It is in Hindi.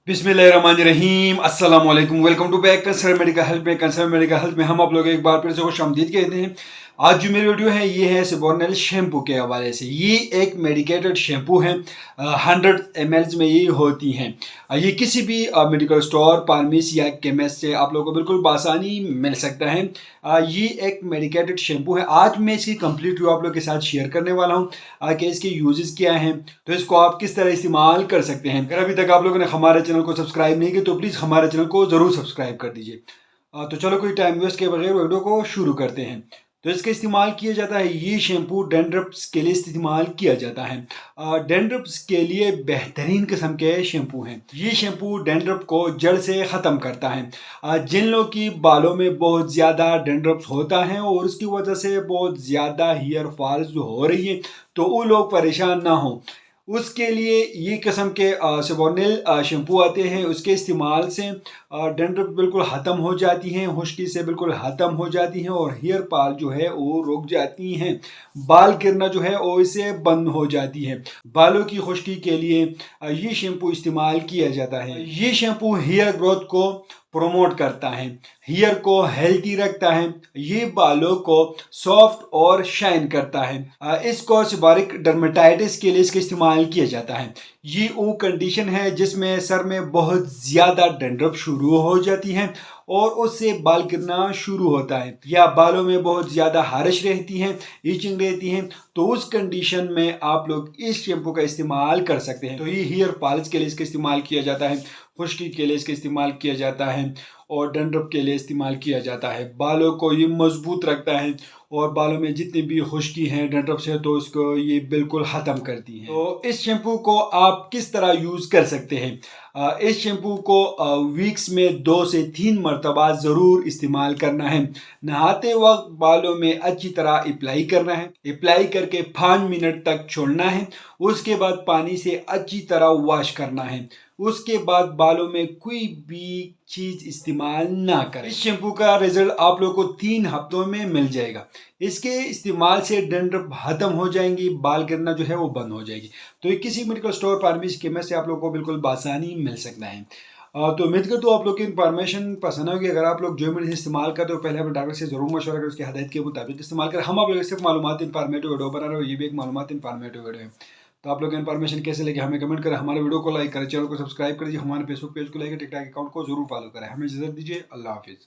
बिस्मिल्लाहिर्रहमानिर्रहीम अस्सलाम वालेकुम। Welcome to back concern medical health में। कंसर्न मेडिकल हेल्थ में हम आप लोग एक बार फिर से खुशामदीद कहते हैं। आज जो मेरी वीडियो है ये है सिबोर्नेल शैम्पू के हवाले से। ये एक मेडिकेटेड शैम्पू है, 100 ml में ये होती हैं। ये किसी भी मेडिकल स्टोर, फार्मेसी या केमिस्ट से आप लोगों को बिल्कुल बासानी मिल सकता है। ये एक मेडिकेटेड शैम्पू है। आज मैं इसकी कंप्लीट रिव्यू आप लोग के साथ शेयर करने वाला हूँ कि इसके यूजेस क्या हैं, तो इसको आप किस तरह इस्तेमाल कर सकते हैं। अगर अभी तक आप लोगों ने हमारे चैनल को सब्सक्राइब नहीं किया तो प्लीज़ हमारे चैनल को ज़रूर सब्सक्राइब कर दीजिए। तो चलो कोई टाइम वेस्ट के बगैर वीडियो को शुरू करते हैं। तो इसका इस्तेमाल किया जाता है, ये शैम्पू डैंड्रफ्स के लिए इस्तेमाल किया जाता है। डैंड्रफ्स के लिए बेहतरीन किस्म के शैम्पू हैं। ये शैम्पू डैंड्रफ को जड़ से ख़त्म करता है। जिन लोगों की बालों में बहुत ज़्यादा डैंड्रफ्स होता है और उसकी वजह से बहुत ज़्यादा हेयर फॉल्स जो हो रही है, तो वो लोग परेशान ना हो, उसके लिए ये किस्म के सिबोर्नेल शैम्पू आते हैं। उसके इस्तेमाल से डैंड्रफ बिल्कुल ख़त्म हो जाती हैं, खुश्की से बिल्कुल ख़त्म हो जाती हैं और हेयर फॉल जो है वो रुक जाती हैं। बाल गिरना जो है वो इससे बंद हो जाती है। बालों की खुश्की के लिए ये शैम्पू इस्तेमाल किया जाता है। ये शैम्पू हेयर ग्रोथ को प्रोमोट करता है, हेयर को हेल्थी रखता है, ये बालों को सॉफ्ट और शाइन करता है। इसको सिबारिक डर्मेटाइटिस के लिए इसका इस्तेमाल किया जाता है। ये वो कंडीशन है जिसमें सर में बहुत ज़्यादा डैंड्रफ शुरू हो जाती है और उससे बाल गिरना शुरू होता है, या बालों में बहुत ज़्यादा हारिश रहती हैं, ईचिंग रहती हैं, तो उस कंडीशन में आप लोग इस शैम्पू का इस्तेमाल कर सकते हैं। तो ये हेयर फॉल्स के लिए इसका इस्तेमाल किया जाता है, खुश्की के लिए इसका इस्तेमाल किया जाता है और डैंड्रफ के लिए इस्तेमाल किया जाता है। बालों को ये मजबूत रखता है और बालों में जितनी भी खुश्की है डैंड्रफ से, तो उसको ये बिल्कुल ख़त्म करती है। तो इस शैम्पू को आप किस तरह यूज़ कर सकते हैं? इस शैम्पू को वीक्स में 2 से 3 मरतबा ज़रूर इस्तेमाल करना है। नहाते वक्त बालों में अच्छी तरह अप्लाई करना है, अप्लाई करके 5 मिनट तक छोड़ना है। उसके बाद पानी से अच्छी तरह वॉश करना है। उसके बाद बालों में कोई भी चीज़ इस्तेमाल ना करें। इस शैम्पू का रिजल्ट आप लोगों को 3 हफ्तों में मिल जाएगा। इसके इस्तेमाल से डैंड्रफ खत्म हो जाएंगी, बाल गिरना जो है वो बंद हो जाएगी। तो ये किसी मेडिकल स्टोर, फार्मेसी, केमिस्ट से आप लोगों को बिल्कुल बासानी मिल सकता है। तो उम्मीद करता हूँ आप लोग की इन्फॉर्मेशन पसंद होगी। अगर आप लोग जो मेडिसिन इस्तेमाल करते हो पहले अपने डॉक्टर से जरूर मशवरा करें, उसकी हदायत के मुताबिक इस्तेमाल करें। हम आप लोग सिर्फ मालूमात इन्फॉर्मेटिव वीडियो बना रहे हो, ये भी एक मालूमात इन्फॉर्मेटिव वीडियो है। तो आप लोग इन्फॉर्मेशन कैसे लगे हमें कमेंट करें, हमारे वीडियो को लाइक करें, चैनल को सब्सक्राइब करिए, हमारे फेसबुक पेज को लाइक, टिकटॉक अकाउंट को जरूर फॉलो करें। हमें इजाजत दीजिए, अल्लाह हाफिज़।